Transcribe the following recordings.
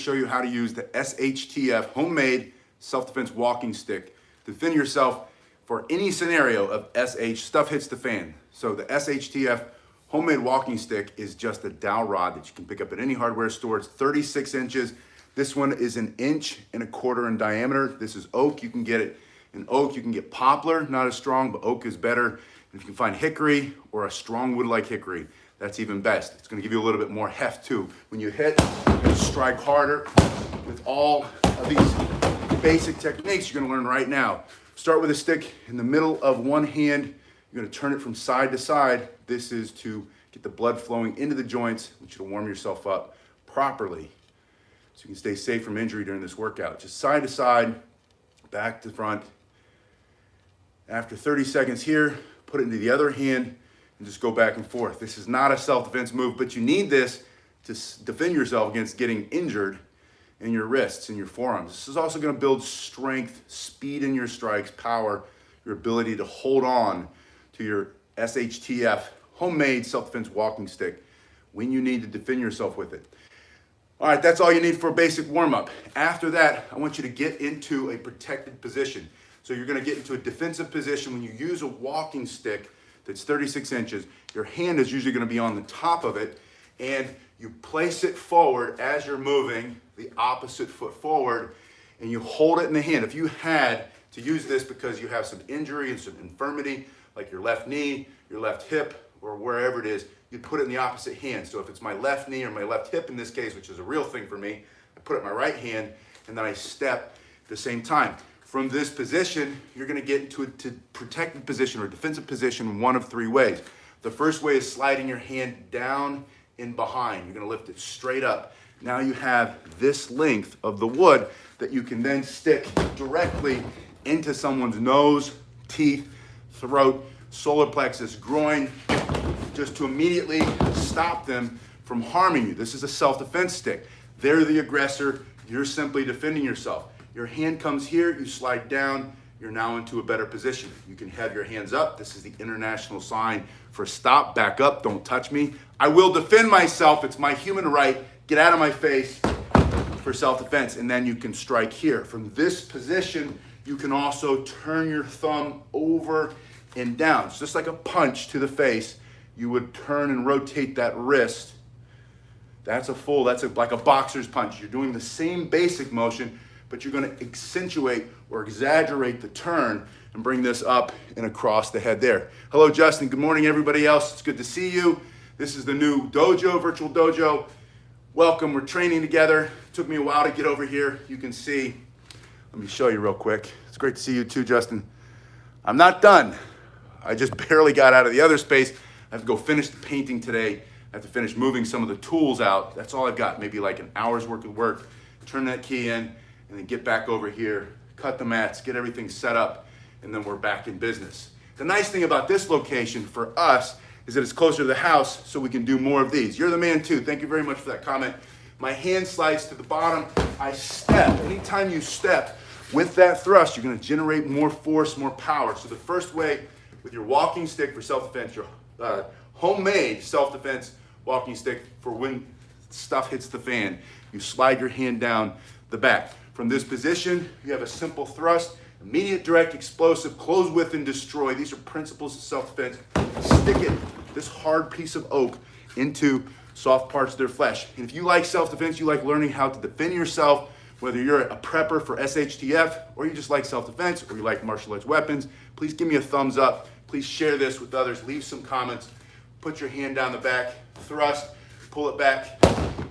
show you how to use the SHTF homemade self-defense walking stick to defend yourself for any scenario of stuff hits the fan. So the SHTF homemade walking stick is just a dowel rod that you can pick up at any hardware store. It's 36 inches. This one is 1.25 inches in diameter. This is oak. You can get it in oak. You can get poplar, not as strong, but oak is better. And if you can find hickory or a strong wood like hickory, that's even best. It's gonna give you a little bit more heft too. When you hit, you're gonna strike harder. With all of these basic techniques you're gonna learn right now. Start with a stick in the middle of one hand. You're gonna turn it from side to side. This is to get the blood flowing into the joints. I want you to warm yourself up properly so you can stay safe from injury during this workout. Just side to side, back to front. After 30 seconds here, put it into the other hand and just go back and forth. This is not a self-defense move, but you need this to defend yourself against getting injured in your wrists and your forearms. This is also gonna build strength, speed in your strikes, power, your ability to hold on to your SHTF homemade self-defense walking stick when you need to defend yourself with it. All right, that's all you need for a basic warm-up. After that, I want you to get into a protected position. So you're gonna get into a defensive position. When you use a walking stick that's 36 inches, your hand is usually gonna be on the top of it, and you place it forward as you're moving the opposite foot forward, and you hold it in the hand. If you had to use this because you have some injury and some infirmity, like your left knee, your left hip, or wherever it is, you'd put it in the opposite hand. So if it's my left knee or my left hip in this case, which is a real thing for me, I put it in my right hand, and then I step at the same time. From this position, you're gonna get into a protected position or defensive position one of three ways. The first way is sliding your hand down and behind. You're gonna lift it straight up. Now you have this length of the wood that you can then stick directly into someone's nose, teeth, throat, solar plexus, groin, just to immediately stop them from harming you. This is a self-defense stick. They're the aggressor, you're simply defending yourself. Your hand comes here, you slide down, you're now into a better position. You can have your hands up. This is the international sign for stop, back up, don't touch me. I will defend myself, it's my human right. Get out of my face for self-defense, and then you can strike here. From this position, you can also turn your thumb over and down. It's just like a punch to the face. You would turn and rotate that wrist. That's like a boxer's punch. You're doing the same basic motion, but you're gonna accentuate or exaggerate the turn and bring this up and across the head there. Hello, Justin. Good morning, everybody else. It's good to see you. This is the new dojo, virtual dojo. Welcome, we're training together. It took me a while to get over here. You can see, let me show you real quick. It's great to see you too, Justin. I'm not done. I just barely got out of the other space. I have to go finish the painting today. I have to finish moving some of the tools out. That's all I've got, maybe like an hour's worth of work. Turn that key in, and then get back over here, cut the mats, get everything set up, and then we're back in business. The nice thing about this location for us is that it's closer to the house, so we can do more of these. You're the man too. Thank you very much for that comment. My hand slides to the bottom. I step. Anytime you step with that thrust, you're gonna generate more force, more power. So the first way with your walking stick for self-defense, your homemade self-defense walking stick for when stuff hits the fan, you slide your hand down the back. From this position, you have a simple thrust, immediate, direct, explosive, close with and destroy. These are principles of self-defense. Stick it, this hard piece of oak, into soft parts of their flesh. And if you like self-defense, you like learning how to defend yourself, whether you're a prepper for SHTF, or you just like self-defense, or you like martial arts weapons, please give me a thumbs up. Please share this with others. Leave some comments. Put your hand down the back, thrust, pull it back.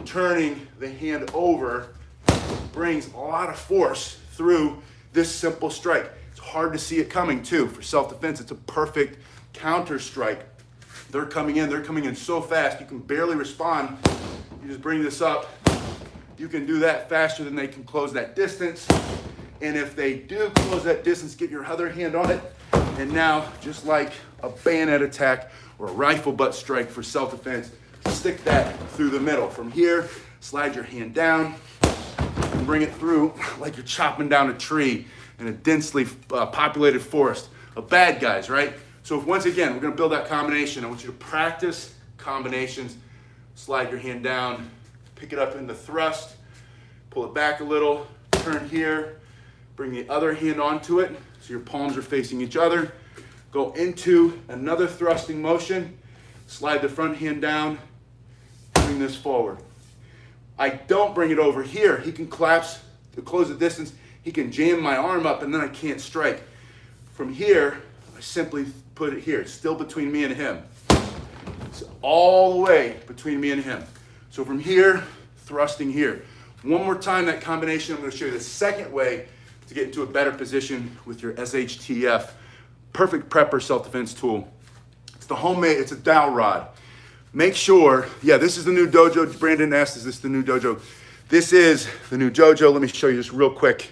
Turning the hand over brings a lot of force through this simple strike. It's hard to see it coming too. For self-defense, it's a perfect counter strike. They're coming in so fast, you can barely respond. You just bring this up. You can do that faster than they can close that distance. And if they do close that distance, get your other hand on it. And now, just like a bayonet attack or a rifle butt strike for self-defense, stick that through the middle. From here, slide your hand down and bring it through like you're chopping down a tree in a densely populated forest of bad guys, right? So once again, we're gonna build that combination. I want you to practice combinations. Slide your hand down, pick it up in the thrust, it back a little, turn here, bring the other hand onto it so your palms are facing each other. Go into another thrusting motion, slide the front hand down, bring this forward. I don't bring it over here. He can collapse to close the distance. He can jam my arm up and then I can't strike. From here, I simply put it here. It's still between me and him. It's all the way between me and him. So from here, thrusting here. One more time, that combination. I'm going to show you the second way to get into a better position with your SHTF Perfect Prepper Self-Defense Tool. It's the homemade, it's a dowel rod. Make sure, yeah, this is the new dojo. Brandon asked, is this the new dojo? This is the new dojo. Let me show you just real quick.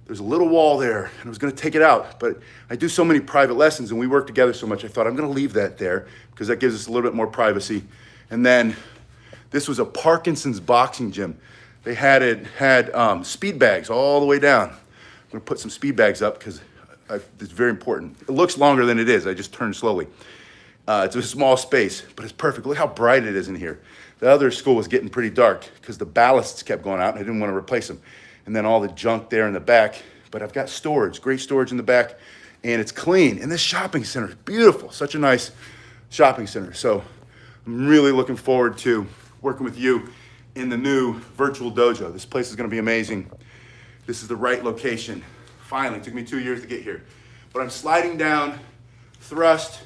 There's a little wall there, and I was gonna take it out, but I do so many private lessons and we work together so much, I thought I'm gonna leave that there because that gives us a little bit more privacy. And then this was a Parkinson's boxing gym. They had speed bags all the way down. I'm gonna put some speed bags up because it's very important. It looks longer than it is. I just turned slowly. It's a small space, but it's perfect. Look how bright it is in here. The other school was getting pretty dark because the ballasts kept going out and I didn't want to replace them. And then all the junk there in the back. But I've got storage, great storage in the back, and it's clean. And this shopping center is beautiful. Such a nice shopping center. So I'm really looking forward to working with you in the new virtual dojo. This place is going to be amazing. This is the right location. Finally, it took me 2 years to get here. But I'm sliding down, thrust,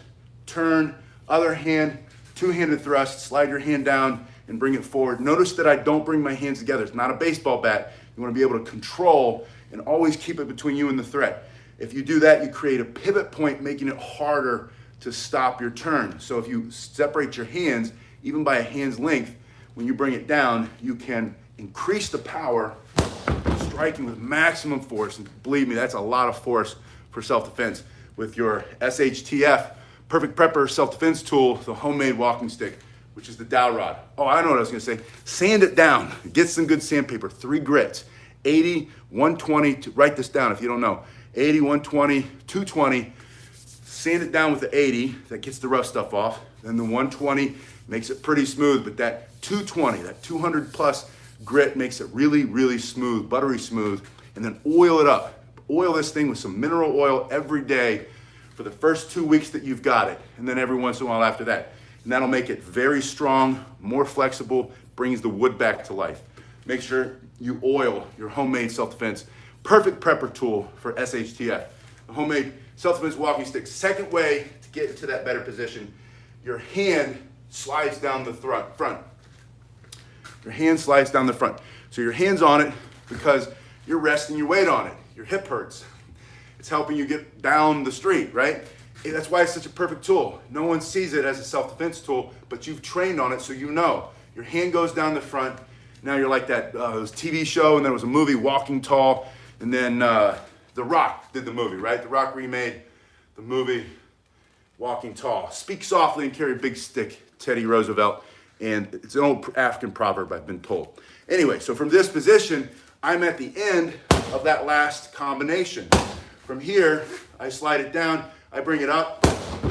turn, other hand, two-handed thrust, slide your hand down and bring it forward. Notice that I don't bring my hands together. It's not a baseball bat. You want to be able to control and always keep it between you and the threat. If you do that, you create a pivot point, making it harder to stop your turn. So if you separate your hands, even by a hand's length, when you bring it down, you can increase the power, striking with maximum force. And believe me, that's a lot of force for self-defense with your SHTF Perfect Prepper Self-Defense Tool, the homemade walking stick, which is the dowel rod. Oh, I know what I was gonna say. Sand it down. Get some good sandpaper, 3 grits. 80, 120, write this down if you don't know. 80, 120, 220. Sand it down with the 80, that gets the rough stuff off. Then the 120 makes it pretty smooth, but that 220, that 200 plus grit makes it really, really smooth, buttery smooth. And then oil it up. Oil this thing with some mineral oil every day for the first 2 weeks that you've got it. And then every once in a while after that. And that'll make it very strong, more flexible, brings the wood back to life. Make sure you oil your homemade self-defense perfect prepper tool for SHTF. The homemade self-defense walking stick. Second way to get into that better position, your hand slides down the front. Your hand slides down the front. So your hand's on it because you're resting your weight on it. Your hip hurts. It's helping you get down the street, right? That's why it's such a perfect tool. No one sees it as a self-defense tool, but you've trained on it so you know. Your hand goes down the front. Now you're like that TV show, and then it was a movie, Walking Tall, and then The Rock did the movie, right? The Rock remade the movie Walking Tall. Speak softly and carry a big stick, Teddy Roosevelt. And it's an old African proverb, I've been told. Anyway, so from this position, I'm at the end of that last combination. From here, I slide it down, I bring it up,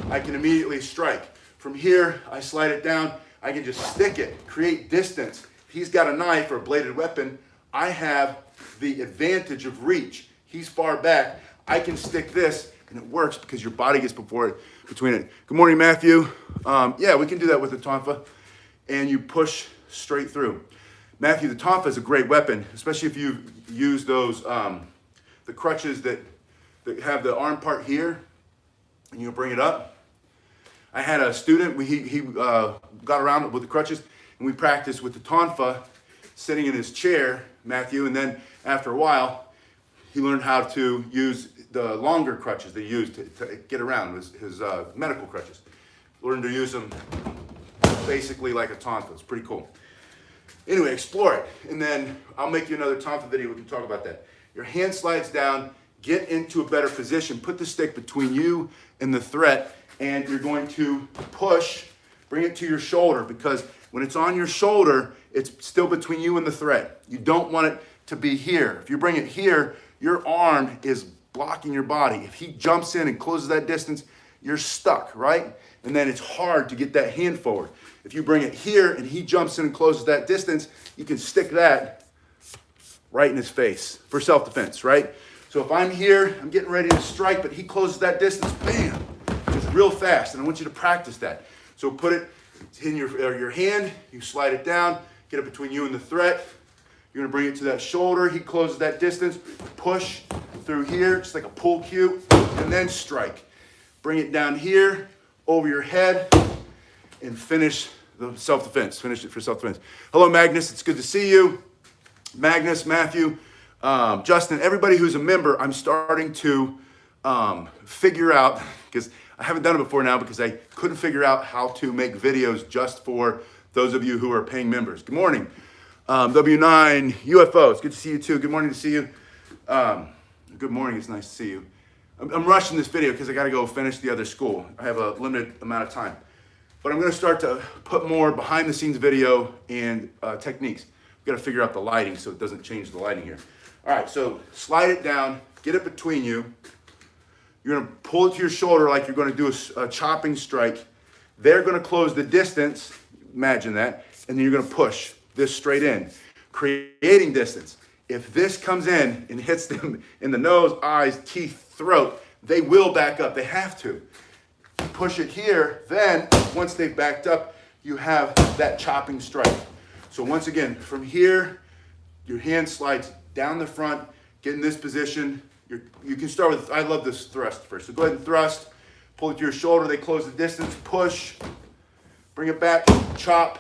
I can immediately strike. From here, I slide it down, I can just stick it, create distance. If he's got a knife or a bladed weapon, I have the advantage of reach. He's far back, I can stick this, and it works because your body gets between it. Good morning, Matthew. Yeah, we can do that with the tonfa, and you push straight through. Matthew, the tonfa is a great weapon, especially if you use those, the crutches that have the arm part here, and you bring it up. I had a student, he got around with the crutches, and we practiced with the tonfa, sitting in his chair, Matthew, and then after a while, he learned how to use the longer crutches they used to get around, his medical crutches. Learned to use them basically like a tonfa. It's pretty cool. Anyway, explore it, and then I'll make you another tonfa video. We can talk about that. Your hand slides down, get into a better position, put the stick between you and the threat, and you're going to push, bring it to your shoulder, because when it's on your shoulder, it's still between you and the threat. You don't want it to be here. If you bring it here, your arm is blocking your body. If he jumps in and closes that distance, you're stuck, right? And then it's hard to get that hand forward. If you bring it here and he jumps in and closes that distance, you can stick that right in his face for self-defense, right? So if I'm here, I'm getting ready to strike, but he closes that distance, bam, just real fast. And I want you to practice that. So put it in your hand, you slide it down, get it between you and the threat. You're gonna bring it to that shoulder. He closes that distance, push through here, just like a pull cue, and then strike. Bring it down here, over your head, and finish the self-defense. Finish it for self-defense. Hello, Magnus. It's good to see you. Magnus, Matthew, Justin, everybody who's a member, I'm starting to figure out, because I haven't done it before now because I couldn't figure out how to make videos just for those of you who are paying members. Good morning. W9 UFO, it's good to see you too. Good morning to see you. Good morning, it's nice to see you. I'm rushing this video because I got to go finish the other school. I have a limited amount of time. But I'm going to start to put more behind the scenes video and techniques. We've got to figure out the lighting so it doesn't change the lighting here. All right, so slide it down, get it between you. You're going to pull it to your shoulder like you're going to do a chopping strike. They're going to close the distance, imagine that, and then you're going to push this straight in, creating distance. If this comes in and hits them in the nose, eyes, teeth, throat, they will back up. They have to. Push it here, then once they've backed up, you have that chopping strike. So once again, from here, your hand slides down the front, get in this position. You can start with, I love this thrust first. So go ahead and thrust, pull it to your shoulder, they close the distance, push, bring it back, chop,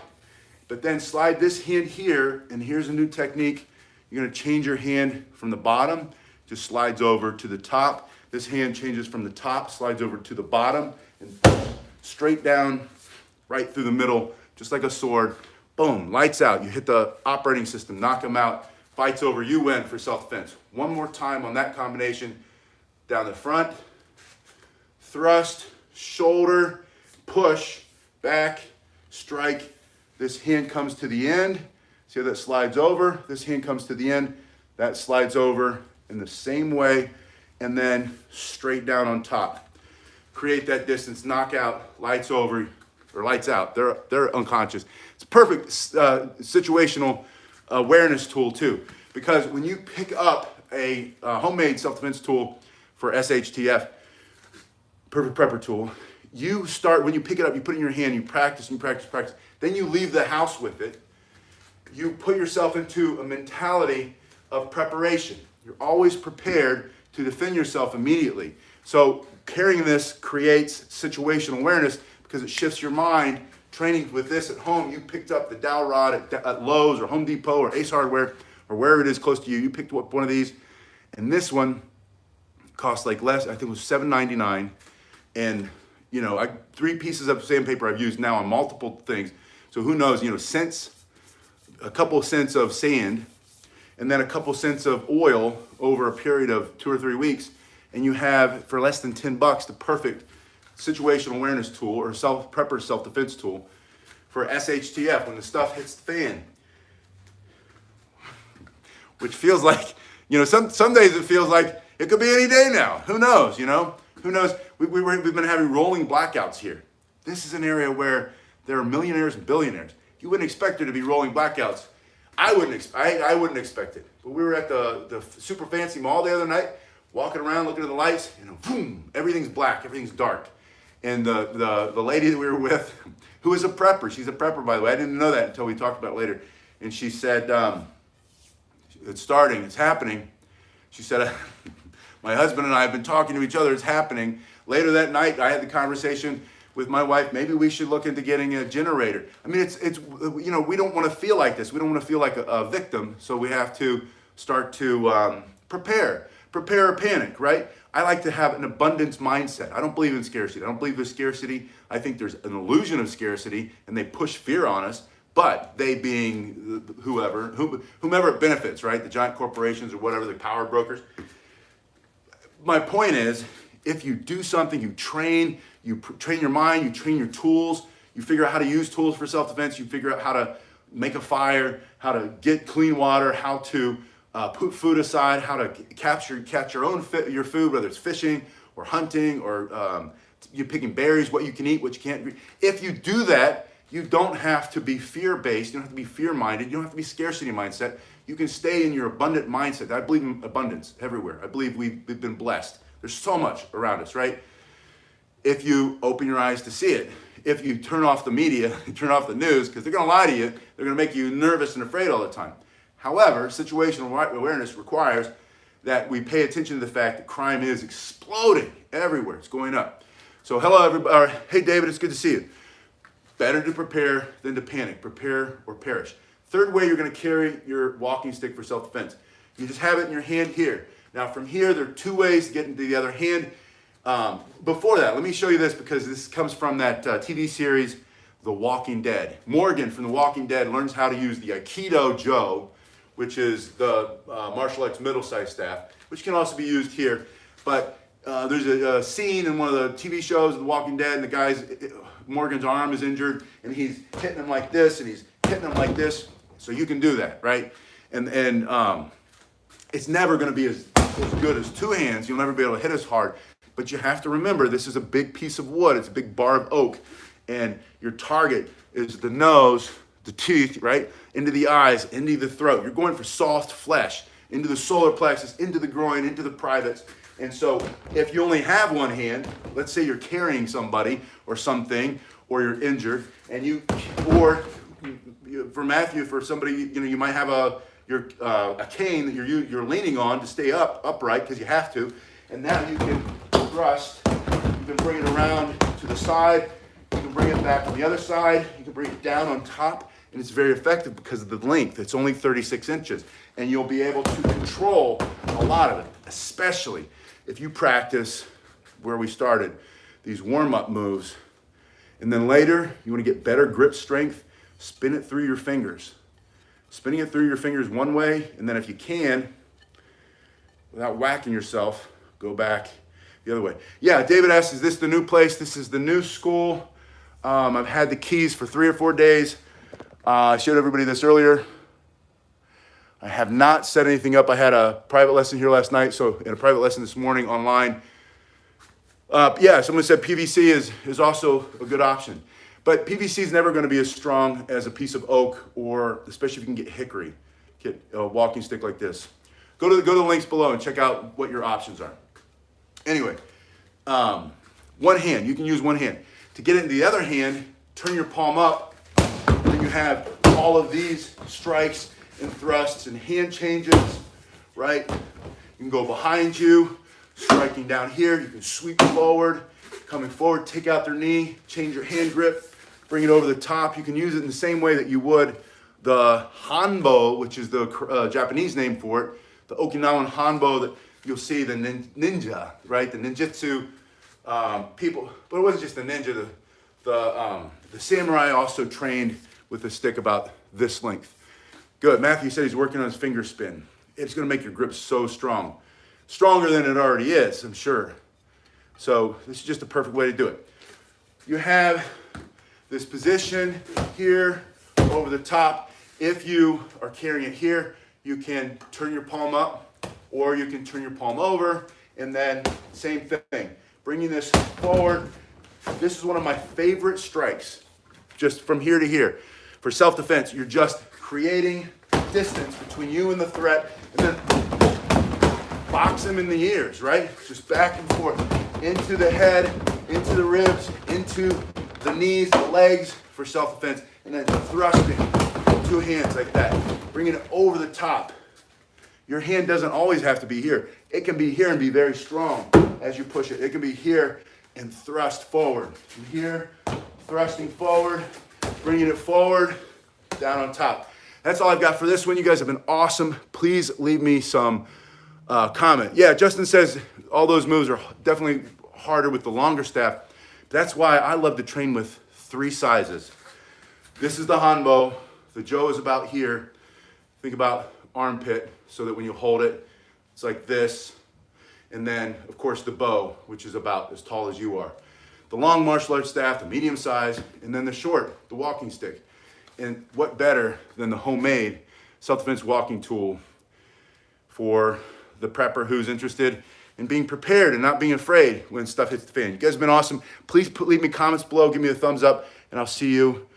but then slide this hand here, and here's a new technique. You're gonna change your hand from the bottom, just slides over to the top. This hand changes from the top, slides over to the bottom, and straight down, right through the middle, just like a sword. Boom, lights out. You hit the operating system, knock them out. Fight's over, you win for self-defense. One more time on that combination. Down the front, thrust, shoulder, push, back, strike. This hand comes to the end. See how that slides over? This hand comes to the end. That slides over in the same way, and then straight down on top. Create that distance, knock out, lights over, or lights out. They're unconscious. It's a perfect situational awareness tool too, because when you pick up a homemade self-defense tool for SHTF, perfect prepper tool, you start, when you pick it up, you put it in your hand, you practice and practice, then you leave the house with it. You put yourself into a mentality of preparation. You're always prepared to defend yourself immediately. So carrying this creates situational awareness because it shifts your mind. Training with this at home, you picked up the dowel rod at Lowe's or Home Depot or Ace Hardware or wherever it is close to you. You picked up one of these, and this one cost like less. I think it was $7.99, and you know, 3 pieces of sandpaper I've used now on multiple things. So who knows? You know, cents, a couple cents of sand, and then a couple cents of oil over a period of 2 or 3 weeks, and you have for less than $10 the perfect situational awareness tool or prepper self-defense tool for SHTF when the stuff hits the fan. Which feels like, you know, some days it feels like it could be any day now. Who knows, you know? Who knows? We've been having rolling blackouts here. This is an area where there are millionaires and billionaires. You wouldn't expect there to be rolling blackouts. I wouldn't expect it. But we were at the super fancy mall the other night, walking around looking at the lights, and boom, everything's black, everything's dark. And the lady that we were with, who is a prepper, she's a prepper by the way, I didn't know that until we talked about it later. And she said, it's starting, it's happening. She said, my husband and I have been talking to each other, it's happening. Later that night, I had the conversation with my wife, maybe we should look into getting a generator. I mean, it's you know, we don't want to feel like this. We don't want to feel like a victim, so we have to start to prepare or panic, right? I like to have an abundance mindset. I don't believe in scarcity. I don't believe in scarcity. I think there's an illusion of scarcity, and they push fear on us, but they being whomever it benefits, right? The giant corporations or whatever, the power brokers. My point is, if you do something, you train your mind, you train your tools, you figure out how to use tools for self-defense, you figure out how to make a fire, how to get clean water, how to put food aside, how to catch your food, whether it's fishing or hunting or you're picking berries, what you can eat, what you can't eat. If you do that, you don't have to be fear-based, you don't have to be fear-minded, you don't have to be scarcity mindset. You can stay in your abundant mindset. I believe in abundance everywhere. I believe we've been blessed. There's so much around us, right? If you open your eyes to see it. If you turn off the media, turn off the news, because they're going to lie to you. They're going to make you nervous and afraid all the time. However, situational awareness requires that we pay attention to the fact that crime is exploding everywhere. It's going up. So hello, everybody. Hey, David, it's good to see you. Better to prepare than to panic. Prepare or perish. Third way you're going to carry your walking stick for self-defense. You just have it in your hand here. Now, from here, there are two ways to get into the other hand. Before that, let me show you this because this comes from that TV series, The Walking Dead. Morgan from The Walking Dead learns how to use the Aikido Joe, which is the martial arts middle-sized staff, which can also be used here. But there's a scene in one of the TV shows, The Walking Dead, and the guy's, Morgan's arm is injured, and he's hitting him like this, and he's hitting him like this. So you can do that, right? And it's never going to be as good as two hands. You'll never be able to hit as hard. But you have to remember, this is a big piece of wood. It's a big bar of oak. And your target is the nose, the teeth, right? Into the eyes, into the throat. You're going for soft flesh, into the solar plexus, into the groin, into the privates. And so if you only have one hand, let's say you're carrying somebody or something, or you're injured, and for Matthew, for somebody, you might have a cane that you're leaning on to stay upright because you have to. And now you can thrust, you can bring it around to the side, you can bring it back on the other side, you can bring it down on top, and it's very effective because of the length. It's only 36 inches, and you'll be able to control a lot of it, especially if you practice where we started, these warm-up moves. And then later, you want to get better grip strength, spin it through your fingers. Spinning it through your fingers one way, and then if you can, without whacking yourself, go back the other way. Yeah, David asks, is this the new place? This is the new school. I've had the keys for 3 or 4 days. I showed everybody this earlier. I have not set anything up. I had a private lesson here last night, so in a private lesson this morning online. Someone said PVC is also a good option. But PVC is never going to be as strong as a piece of oak, or especially if you can get hickory, get a walking stick like this. Go to the links below and check out what your options are. Anyway, one hand, you can use one hand. To get it in the other hand, turn your palm up, and you have all of these strikes and thrusts and hand changes, right? You can go behind you, striking down here. You can sweep forward, coming forward, take out their knee, change your hand grip, bring it over the top. You can use it in the same way that you would the Hanbo, which is the Japanese name for it, the Okinawan Hanbo that you'll see the ninja, right? The ninjutsu people, but it wasn't just the ninja. The samurai also trained with a stick about this length. Good. Matthew said he's working on his finger spin. It's going to make your grip so strong, stronger than it already is, I'm sure. So this is just a perfect way to do it. You have this position here over the top. If you are carrying it here, you can turn your palm up, or you can turn your palm over, and then same thing. Bringing this forward. This is one of my favorite strikes, just from here to here. For self-defense, you're just creating distance between you and the threat, and then box them in the ears, right? Just back and forth, into the head, into the ribs, into the knees, the legs for self-defense, and then thrusting, 2 hands like that, bringing it over the top. Your hand doesn't always have to be here. It can be here and be very strong as you push it. It can be here and thrust forward. From here, thrusting forward, bringing it forward, down on top. That's all I've got for this one. You guys have been awesome. Please leave me some comment. Yeah, Justin says all those moves are definitely harder with the longer staff. That's why I love to train with 3 sizes. This is the Hanbo. The Joe is about here. Think about armpit, so that when you hold it, it's like this. And then, of course, the bow, which is about as tall as you are. The long martial arts staff, the medium size, and then the short, the walking stick. And what better than the homemade self-defense walking tool for the prepper who's interested in being prepared and not being afraid when stuff hits the fan. You guys have been awesome. Please leave me comments below, give me a thumbs up, and I'll see you